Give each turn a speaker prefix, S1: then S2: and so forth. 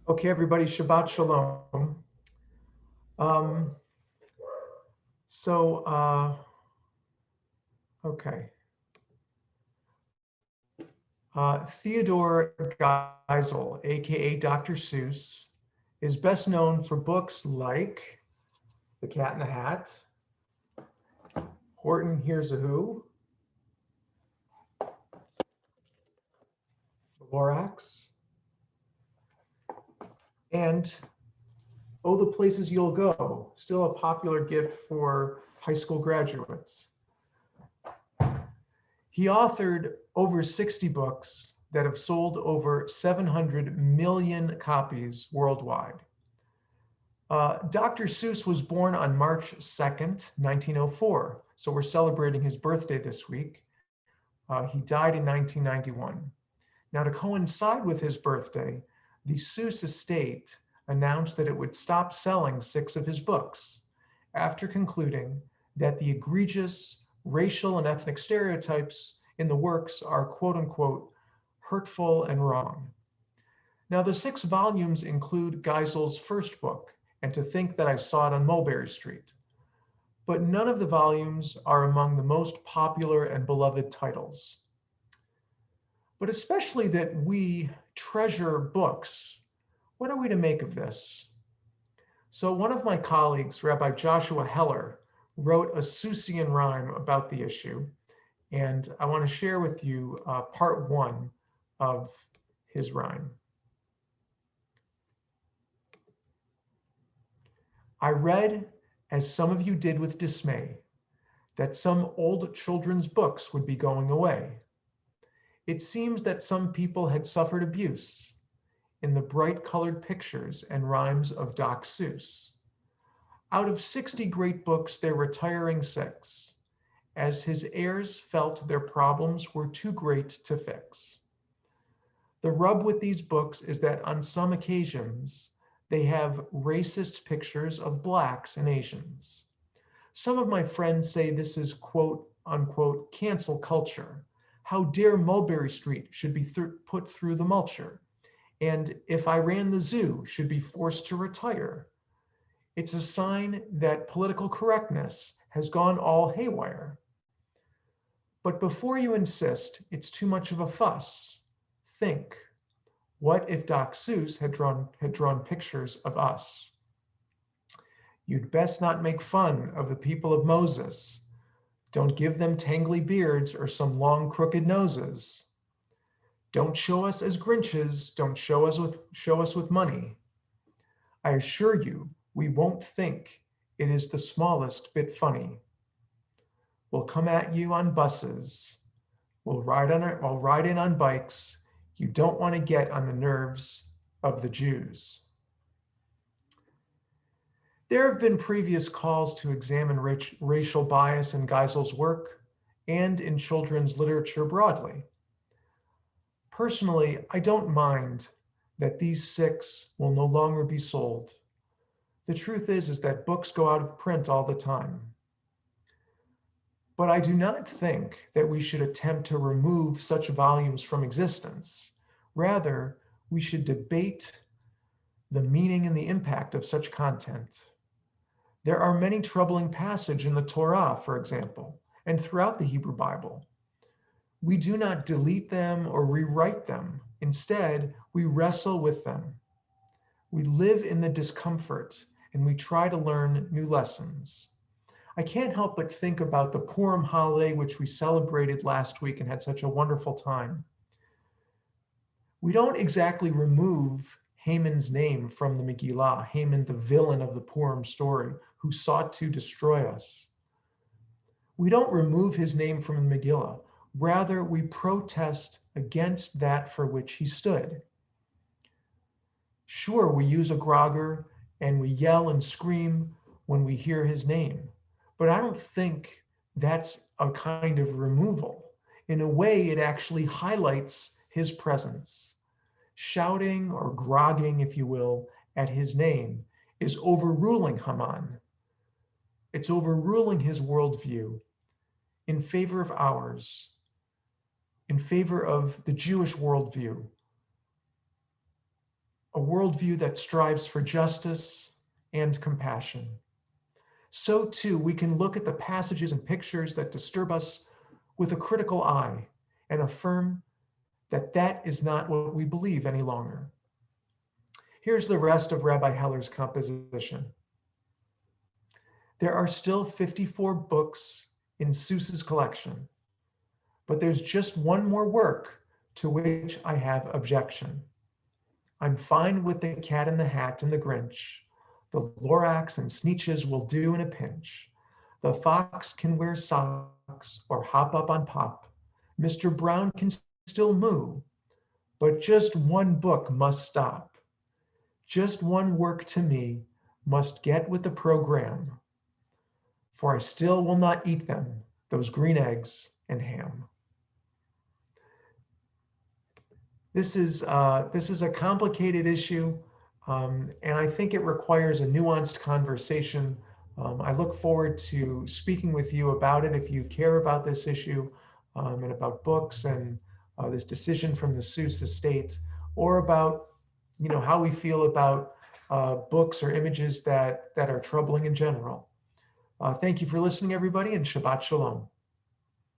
S1: Okay, everybody, Shabbat Shalom. Um, so, uh, okay. Theodore Geisel, aka Dr. Seuss, is best known for books like The Cat in the Hat, Horton Hears a Who, The Lorax, and Oh, the Places You'll Go, still a popular gift for high school graduates. He authored over 60 books that have sold over 700 million copies worldwide. Dr. Seuss was born on March 2nd, 1904. So we're celebrating his birthday this week. He died in 1991. Now, to coincide with his birthday, the Seuss estate announced that it would stop selling 6 of his books after concluding that the egregious racial and ethnic stereotypes in the works are quote unquote hurtful and wrong. Now, the 6 volumes include Geisel's first book, And to Think That I Saw It on Mulberry Street. But none of the volumes are among the most popular and beloved titles. But especially that we treasure books, what are we to make of this? So one of my colleagues, Rabbi Joshua Heller, wrote a Seussian rhyme about the issue, and I want to share with you part 1 of his rhyme. I read, as some of you did with dismay, that some old children's books would be going away. It seems that some people had suffered abuse in the bright colored pictures and rhymes of Doc Seuss. Out of 60 great books, they're retiring 6, as his heirs felt their problems were too great to fix. The rub with these books is that on some occasions, they have racist pictures of blacks and Asians. Some of my friends say this is quote unquote cancel culture. How dare Mulberry Street should be put through the mulcher. And if I ran the zoo should be forced to retire. It's a sign that political correctness has gone all haywire. But before you insist it's too much of a fuss, think, what if Doc Seuss had drawn pictures of us? You'd best not make fun of the people of Moses. Don't give them tangly beards or some long crooked noses. Don't show us as Grinches, don't show us with money. I assure you, we won't think it is the smallest bit funny. We'll come at you on buses. We'll ride in on bikes. You don't want to get on the nerves of the Jews. There have been previous calls to examine racial bias in Geisel's work and in children's literature broadly. Personally, I don't mind that these 6 will no longer be sold. The truth is that books go out of print all the time. But I do not think that we should attempt to remove such volumes from existence. Rather, we should debate the meaning and the impact of such content. There are many troubling passages in the Torah, for example, and throughout the Hebrew Bible. We do not delete them or rewrite them. Instead, we wrestle with them. We live in the discomfort and we try to learn new lessons. I can't help but think about the Purim holiday, which we celebrated last week and had such a wonderful time. We don't exactly remove Haman's name from the Megillah, Haman, the villain of the Purim story, who sought to destroy us. We don't remove his name from the Megillah. Rather, we protest against that for which he stood. Sure, we use a grogger and we yell and scream when we hear his name, but I don't think that's a kind of removal. In a way, it actually highlights his presence. Shouting or grogging, if you will, at his name is overruling Haman. It's overruling his worldview in favor of ours, in favor of the Jewish worldview, a worldview that strives for justice and compassion. So too, we can look at the passages and pictures that disturb us with a critical eye and affirm that that is not what we believe any longer. Here's the rest of Rabbi Heller's composition. There are still 54 books in Seuss's collection, but there's just one more work to which I have objection. I'm fine with the Cat in the Hat and the Grinch. The Lorax and Sneetches will do in a pinch. The fox can wear socks or hop up on Pop. Mr. Brown can still moo, but just one book must stop. Just one work to me must get with the program, for I still will not eat them, those green eggs and ham. This is a complicated issue, and I think it requires a nuanced conversation. I look forward to speaking with you about it if you care about this issue and about books and this decision from the Seuss estate, or about how we feel about books or images that are troubling in general. Thank you for listening, everybody, and Shabbat Shalom.